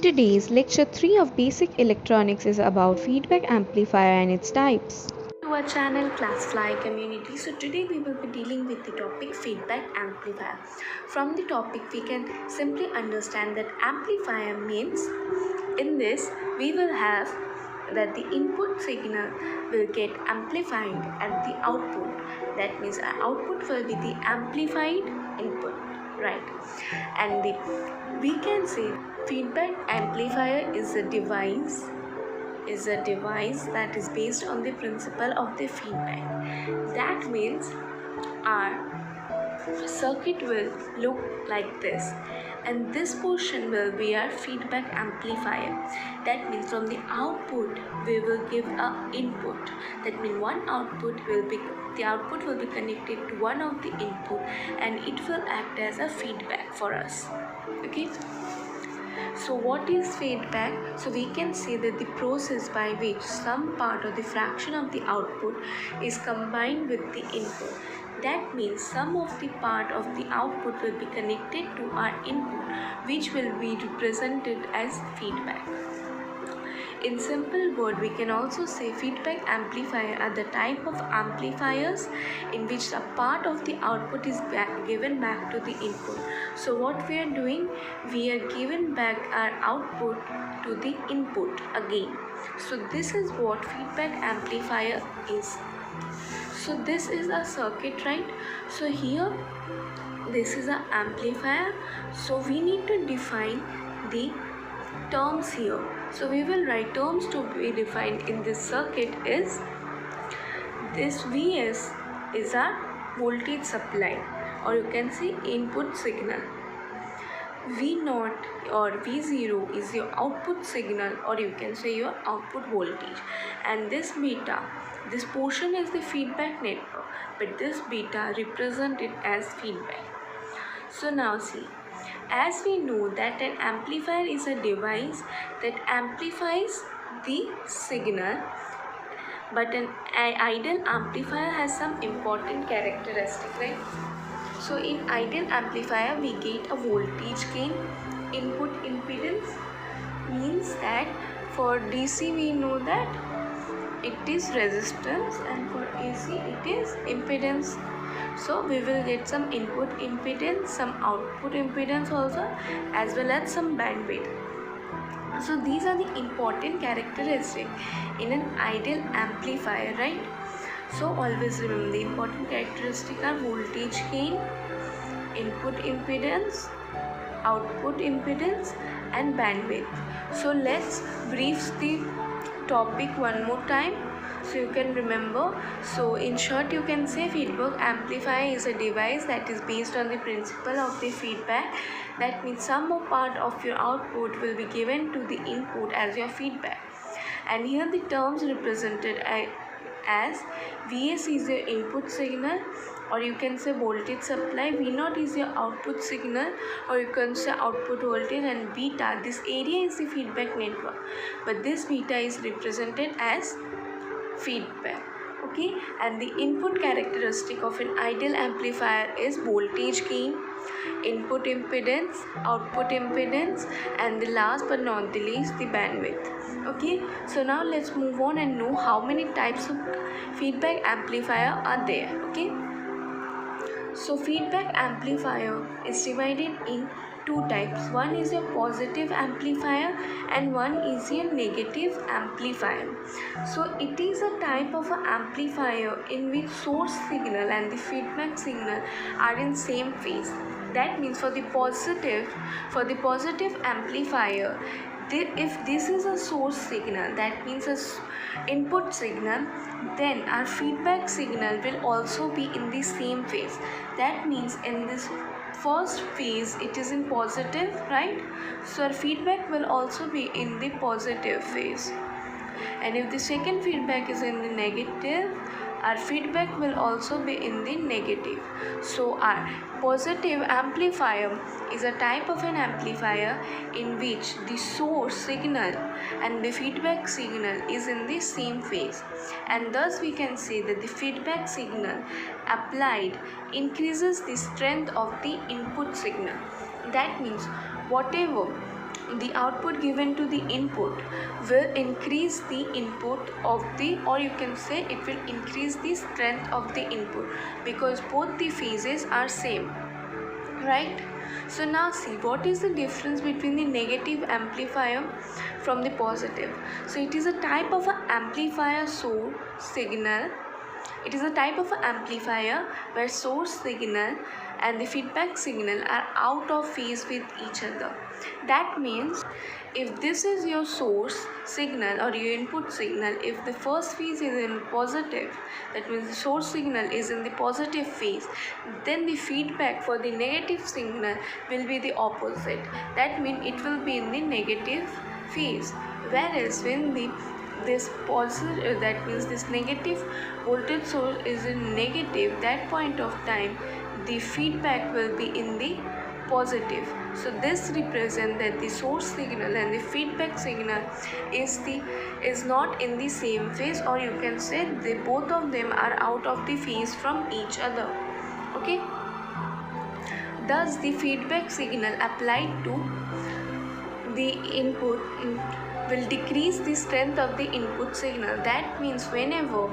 Today's lecture 3 of Basic Electronics is about feedback amplifier and its types. To our channel Classfly Community. So today we will be dealing with the topic feedback amplifier. From the topic we can simply understand that amplifier means in this we will have that the input signal will get amplified at the output. That means our output will be the amplified input, right? And we can say feedback amplifier is a device that is based on the principle of the feedback. That means our circuit will look like this, and this portion will be our feedback amplifier. That means from the output we will give a input. That means the output will be connected to one of the input, and it will act as a feedback for us. Okay. So what is feedback? So we can say that the process by which some part or the fraction of the output is combined with the input. That means some of the part of the output will be connected to our input, which will be represented as feedback. In simple word, we can also say feedback amplifier are the type of amplifiers in which a part of the output is given back to the input. So what we are doing, we are giving back our output to the input again. So this is what feedback amplifier is. So this is a circuit, right? So here this is an amplifier. So we need to define the terms here. So we will write terms to be defined in this circuit is this Vs is our voltage supply, or you can say input signal. V0 or V0 is your output signal, or you can say your output voltage, and this beta, this portion is the feedback network, but this beta represented as feedback. So now see, as we know that an amplifier is a device that amplifies the signal, but an ideal amplifier has some important characteristic, right? So in ideal amplifier we get a voltage gain. Input impedance means that for DC we know that it is resistance, and for AC it is impedance. So we will get some input impedance, some output impedance also, as well as some bandwidth. So these are the important characteristics in an ideal amplifier, right? So always remember the important characteristics are voltage gain, input impedance, output impedance, and bandwidth. So let's brief the topic one more time so you can remember. So in short, you can say feedback amplifier is a device that is based on the principle of the feedback. That means some part of your output will be given to the input as your feedback, and here the terms represented as Vs is your input signal, or you can say voltage supply. V0 is your output signal, or you can say output voltage, and beta, this area is the feedback network, but this beta is represented as feedback. Okay, and the input characteristic of an ideal amplifier is voltage gain, input impedance, output impedance, and the last but not the least, the bandwidth. Okay, so now let's move on and know how many types of feedback amplifier are there. Okay, so feedback amplifier is divided in two types. One is your positive amplifier and one is your negative amplifier. So it is a type of an amplifier in which source signal and the feedback signal are in same phase. That means for the positive amplifier, if this is a source signal, that means a input signal, then our feedback signal will also be in the same phase. That means in this first phase it is in positive, right? So our feedback will also be in the positive phase, and if the second feedback is in the negative, our feedback will also be in the negative. So our positive amplifier is a type of an amplifier in which the source signal and the feedback signal is in the same phase, and thus we can say that the feedback signal applied increases the strength of the input signal. That means whatever the output given to the input will increase the input of the, or you can say it will increase the strength of the input, because both the phases are same, right? So now see, what is the difference between the negative amplifier from the positive? So it is a type of an amplifier source signal. It is a type of an amplifier where source signal and the feedback signal are out of phase with each other. That means if this is your source signal or your input signal, if the first phase is in positive, that means the source signal is in the positive phase, then the feedback for the negative signal will be the opposite. That means it will be in the negative phase. Whereas when the this positive, that means this negative voltage source is in negative, that point of time the feedback will be in the positive. So this represents that the source signal and the feedback signal is not in the same phase, or you can say they both of them are out of the phase from each other. Okay, thus the feedback signal applied to the input will decrease the strength of the input signal. That means whenever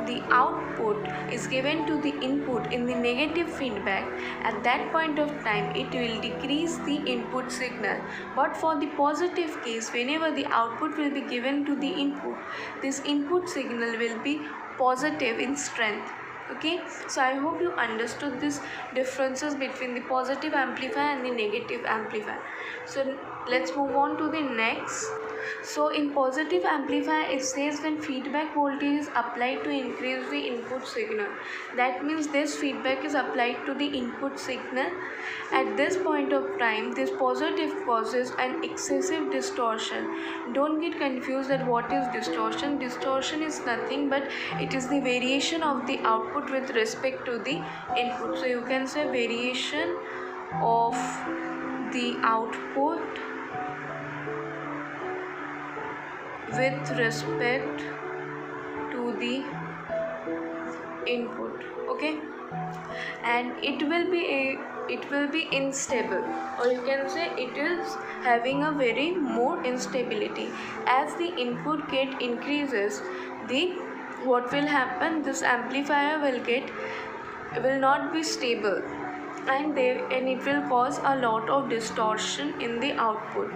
the output is given to the input in the negative feedback, at that point of time it will decrease the input signal. But for the positive case, whenever the output will be given to the input, this input signal will be positive in strength. Okay, so I hope you understood this differences between the positive amplifier and the negative amplifier. So let's move on to the next. So in positive amplifier, it says when feedback voltage is applied to increase the input signal. That means this feedback is applied to the input signal. At this point of time, this positive causes an excessive distortion. Don't get confused that what is distortion. Distortion is nothing but it is the variation of the output with respect to the input. So you can say variation of the output with respect to the input. Okay, and it will be unstable, or you can say it is having a very more instability. As the input get increases, the what will happen, this amplifier will not be stable, and it will cause a lot of distortion in the output.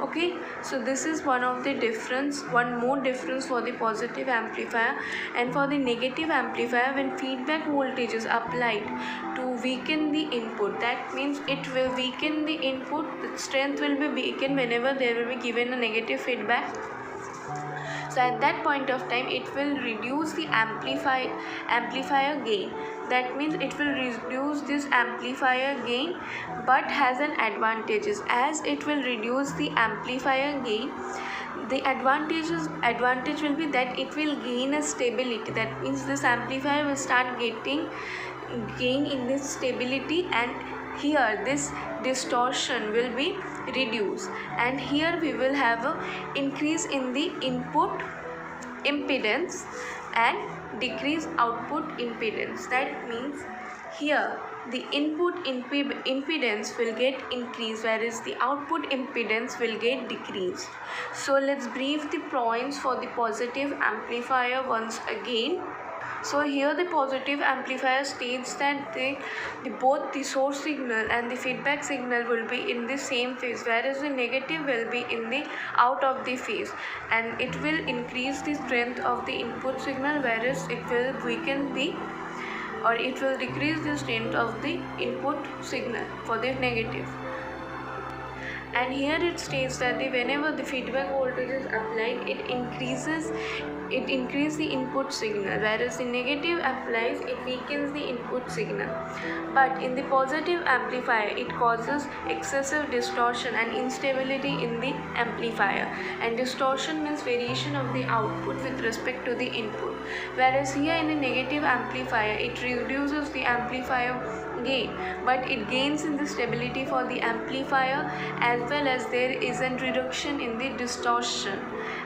Okay, so this is one more difference for the positive amplifier. And for the negative amplifier, when feedback voltage is applied to weaken the input, that means it will weaken the input, the strength will be weakened whenever there will be given a negative feedback. So at that point of time it will reduce the amplifier gain. That means it will reduce this amplifier gain, but has an advantages. As it will reduce the amplifier gain, the advantage will be that it will gain a stability. That means this amplifier will start getting gain in this stability, and here this distortion will be reduced, and here we will have a increase in the input impedance and decrease output impedance. That means here the input impedance will get increased, whereas the output impedance will get decreased. So let's brief the points for the positive amplifier once again. So here the positive amplifier states that both the source signal and the feedback signal will be in the same phase, whereas the negative will be in the out of the phase, and it will increase the strength of the input signal, whereas it will decrease the strength of the input signal for the negative. And here it states that whenever the feedback voltage is applied, it increases the input signal, whereas the negative applies, it weakens the input signal. But in the positive amplifier, it causes excessive distortion and instability in the amplifier, and distortion means variation of the output with respect to the input, whereas here in the negative amplifier it reduces the amplifier gain, but it gains in the stability for the amplifier, as well as there is a reduction in the distortion,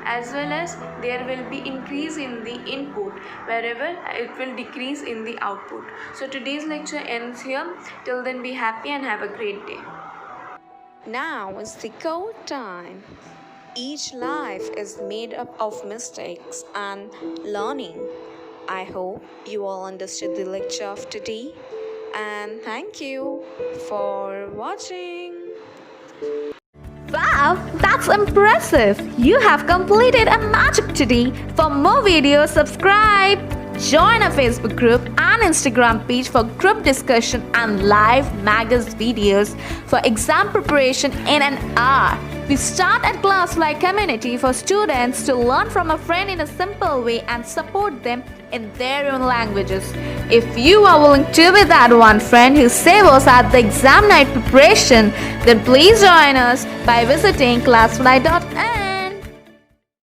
as well as there will be increase in the input, wherever it will decrease in the output. So today's lecture ends here. Till then, be happy and have a great day. Now is the code time. Each life is made up of mistakes and learning. I hope you all understood the lecture of today, and thank you for watching. Wow, that's impressive! You have completed a magic today. For more videos, subscribe. Join our Facebook group and Instagram page for group discussion and live magaz videos for exam preparation in an hour. We start at Classfly community for students to learn from a friend in a simple way and support them in their own languages. If you are willing to be that one friend who saves us at the exam night preparation, then please join us by visiting classfly.in.